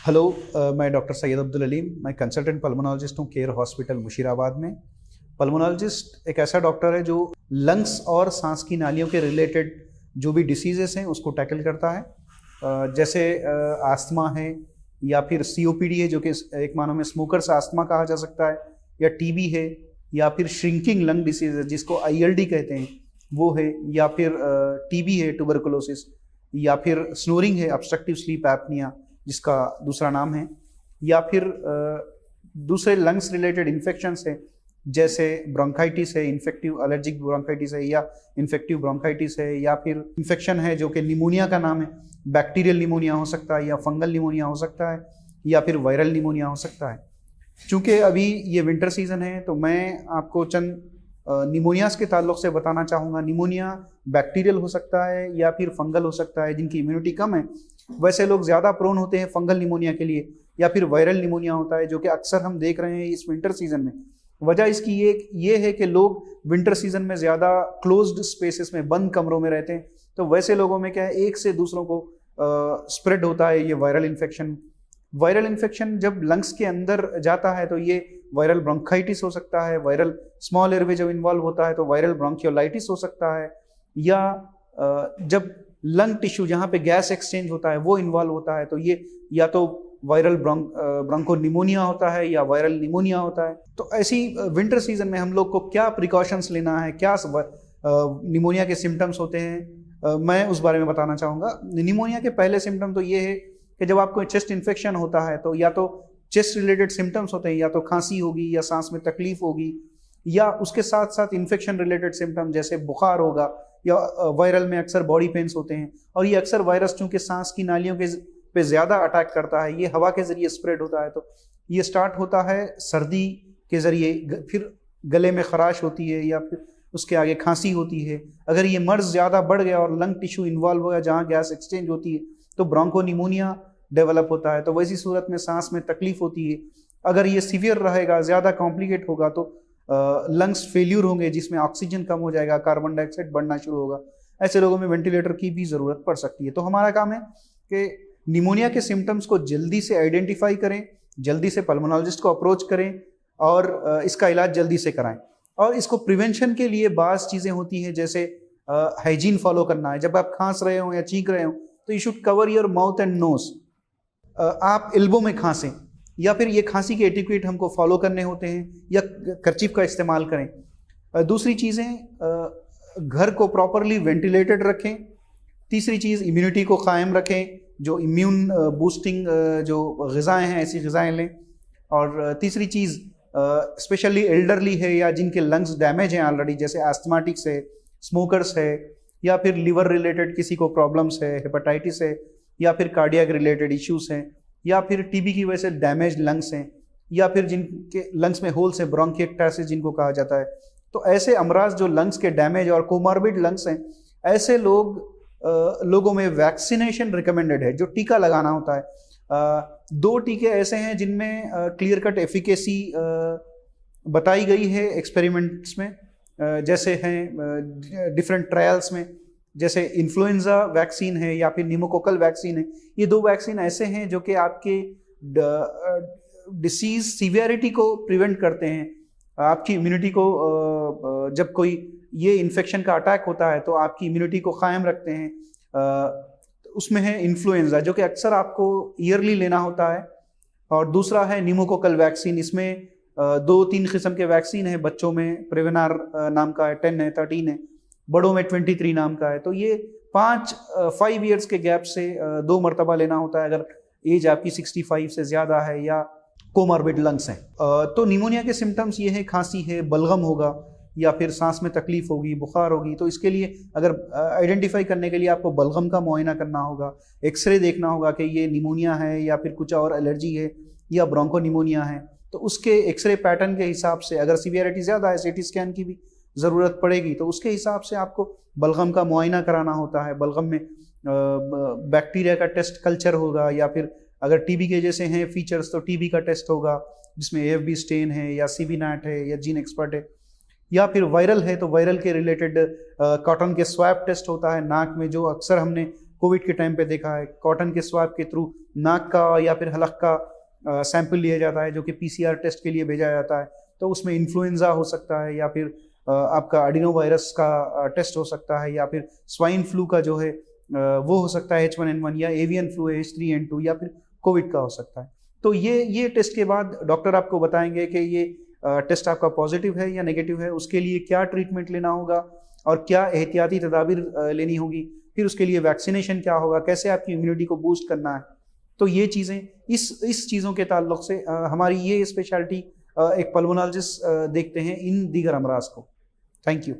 Hello. मैं doctor Syed Abdul Aleem. मैं consultant pulmonologist हूँ केयर हॉस्पिटल मुशीराबाद में। पल्मोनोलॉजिस्ट एक ऐसा डॉक्टर है जो लंग्स और सांस की नालियों के रिलेटेड जो भी डिसीजेस हैं उसको टैकल करता है। जैसे आस्थमा है या फिर सीओपीडी है, जो कि एक मानो में स्मोकर्स आस्थमा कहा जा सकता है, या टीबी है, या फिर श्रिंकिंग लंग डिसीज है जिसको आईएलडी कहते हैं वो है, या फिर टीबी है, ट्यूबरकुलोसिस, या फिर स्नोरिंग है, ऑब्स्ट्रक्टिव स्लीप एपनिया जिसका दूसरा नाम है, या फिर दूसरे लंग्स रिलेटेड इन्फेक्शंस है जैसे ब्रोंकाइटिस है, इन्फेक्टिव एलर्जिक ब्रोंकाइटिस है, या इन्फेक्टिव ब्रोंकाइटिस है, या फिर इन्फेक्शन है जो कि निमोनिया का नाम है, बैक्टीरियल निमोनिया हो सकता है, या फंगल निमोनिया हो सकता है, या फिर वायरल निमोनिया हो सकता है। चूँकि अभी ये विंटर सीजन है तो मैं आपको चंद निमोनियाज के ताल्लुक से बताना चाहूँगा। निमोनिया बैक्टीरियल हो सकता है या फिर फंगल हो सकता है। जिनकी इम्यूनिटी कम है वैसे लोग ज़्यादा प्रोन होते हैं फंगल निमोनिया के लिए, या फिर वायरल निमोनिया होता है जो कि अक्सर हम देख रहे हैं इस विंटर सीजन में। वजह इसकी ये है कि लोग विंटर सीजन में ज़्यादा क्लोज्ड स्पेसेस में, बंद कमरों में रहते हैं, तो वैसे लोगों में क्या है, एक से दूसरों को स्प्रेड होता है ये वायरल इन्फेक्शन। वायरल इन्फेक्शन जब लंग्स के अंदर जाता है तो ये वायरल ब्रोंकाइटिस हो सकता है, वायरल स्मॉल एयरवे जब इन्वॉल्व होता है तो वायरल ब्रोंकियोलाइटिस हो सकता है, या जब लंग टिश्यू जहाँ पे गैस एक्सचेंज होता है वो इन्वॉल्व होता है तो ये या तो वायरल ब्रोंको निमोनिया होता है या वायरल निमोनिया होता है। तो ऐसी विंटर सीजन में हम लोग को क्या प्रिकॉशंस लेना है, क्या निमोनिया के सिम्टम्स होते हैं, मैं उस बारे में बताना चाहूँगा। निमोनिया के पहले सिम्टम तो ये है कि जब आपको चेस्ट इन्फेक्शन होता है तो या तो चेस्ट रिलेटेड सिम्टम्स होते हैं, या तो खांसी होगी, या सांस में तकलीफ होगी, या उसके साथ साथ इन्फेक्शन रिलेटेड सिम्टम जैसे बुखार होगा, या वायरल में अक्सर बॉडी पेन्स होते हैं। और ये अक्सर वायरस चूंकि सांस की नालियों के पे ज़्यादा अटैक करता है, ये हवा के ज़रिए स्प्रेड होता है, तो ये स्टार्ट होता है सर्दी के ज़रिए, फिर गले में खराश होती है, या फिर उसके आगे खांसी होती है। अगर ये मर्ज ज़्यादा बढ़ गया और लंग टिश्यू इन्वॉल्व हो गया जहाँ गैस एक्सचेंज होती है तो ब्रोंकोनिमोनिया डेवलप होता है। तो वैसी सूरत में सांस में तकलीफ होती है। अगर ये सीवियर रहेगा, ज़्यादा कॉम्प्लिकेट होगा तो लंग्स फेल्यूर होंगे जिसमें ऑक्सीजन कम हो जाएगा, कार्बन डाइऑक्साइड बढ़ना शुरू होगा। ऐसे लोगों में वेंटिलेटर की भी ज़रूरत पड़ सकती है। तो हमारा काम है कि निमोनिया के सिम्टम्स को जल्दी से आइडेंटिफाई करें, जल्दी से पल्मोनोलॉजिस्ट को अप्रोच करें और इसका इलाज जल्दी से कराएं। और इसको प्रिवेंशन के लिए बाज़ चीज़ें होती हैं, जैसे हाइजीन फॉलो करना है। जब आप खांस रहे हो या चीख रहे हो तो you should cover your mouth and nose. आप एल्बो में खांसें, या फिर ये खांसी के एटिक्यूट हमको फॉलो करने होते हैं, या कर्चीफ का इस्तेमाल करें। दूसरी चीज़ें, घर को प्रॉपरली वेंटिलेटेड रखें। तीसरी चीज़, इम्यूनिटी को कायम रखें, जो इम्यून बूस्टिंग जो ग़िज़ाएँ हैं ऐसी ग़िज़ाएँ लें। और तीसरी चीज़, स्पेशली एल्डरली है या जिनके लंग्स डैमेज हैं ऑलरेडी, जैसे एस्थमाटिक्स है, स्मोकर्स है, या फिर लिवर रिलेटेड किसी को प्रॉब्लम्स है, हेपेटाइटिस है, या फिर कार्डियक रिलेटेड इश्यूज हैं, या फिर टीबी की वजह से डैमेज लंग्स हैं, या फिर जिनके लंग्स में होल्स हैं, ब्रोंकिएक्टासिस जिनको कहा जाता है। तो ऐसे अमराज जो लंग्स के डैमेज और कोमॉर्बिड लंग्स हैं, ऐसे लोगों में वैक्सीनेशन रिकमेंडेड है, जो टीका लगाना होता है। 2 टीके ऐसे हैं जिनमें क्लियर कट एफिकेसी बताई गई है एक्सपेरिमेंट्स में, जैसे हैं डिफरेंट ट्रायल्स में, जैसे इन्फ्लुएंजा वैक्सीन है या फिर निमोकोकल वैक्सीन है। ये 2 वैक्सीन ऐसे हैं जो कि आपके डिसीज सीवियरिटी को प्रिवेंट करते हैं। आपकी इम्यूनिटी को, जब कोई ये इन्फेक्शन का अटैक होता है तो आपकी इम्यूनिटी को कायम रखते हैं। उसमें है इन्फ्लुएंजा जो कि अक्सर आपको ईयरली लेना होता है, और दूसरा है निमोकोकल वैक्सीन। इसमें 2-3 किस्म के वैक्सीन है। बच्चों में प्रिवेनार नाम का है, 10 है, 13 है, बड़ों में 23 नाम का है। तो ये 5 ईयर्स के गैप से 2 मरतबा लेना होता है अगर एज आपकी 65 से ज़्यादा है या कोमॉर्बिड लंग्स हैं। तो निमोनिया के सिम्टम्स ये हैं, खांसी है, बलगम होगा, या फिर सांस में तकलीफ होगी, बुखार होगी। तो इसके लिए अगर आइडेंटिफाई करने के लिए आपको बलगम का मुआयना करना होगा, एक्सरे देखना होगा कि ये निमोनिया है या फिर कुछ और एलर्जी है या ब्रोंको निमोनिया है। तो उसके एक्सरे पैटर्न के हिसाब से, अगर सीवियरिटी ज़्यादा है, सीटी स्कैन की भी ज़रूरत पड़ेगी, तो उसके हिसाब से आपको बलगम का मुआयना कराना होता है। बलगम में बैक्टीरिया का टेस्ट कल्चर होगा, या फिर अगर टीबी के जैसे हैं फीचर्स तो टीबी का टेस्ट होगा जिसमें एएफबी स्टेन है, या सीबी नैट है, या जीन एक्सपर्ट है। या फिर वायरल है तो वायरल के रिलेटेड कॉटन के स्वैब टेस्ट होता है नाक में, जो अक्सर हमने कोविड के टाइम पे देखा है, कॉटन के स्वाब के थ्रू नाक का या फिर हलक का सैंपल लिया जाता है जो कि पीसीआर टेस्ट के लिए भेजा जाता है, तो उसमें इन्फ्लुएंजा हो सकता है या फिर आपका एडिनो वायरस का टेस्ट हो सकता है या फिर स्वाइन फ्लू का जो है वो हो सकता है H1N1 या एवियन फ्लू है H3N2 या फिर कोविड का हो सकता है। तो ये टेस्ट के बाद डॉक्टर आपको बताएंगे कि ये टेस्ट आपका पॉजिटिव है या नेगेटिव है, उसके लिए क्या ट्रीटमेंट लेना होगा और क्या एहतियाती तदाबीर लेनी होगी, फिर उसके लिए वैक्सीनेशन क्या होगा, कैसे आपकी इम्यूनिटी को बूस्ट करना है। तो ये चीज़ें इस चीज़ों के ताल्लुक से हमारी ये स्पेशलिटी एक पल्मोनोलॉजिस्ट देखते हैं इन दीगर अमराज को। Thank you.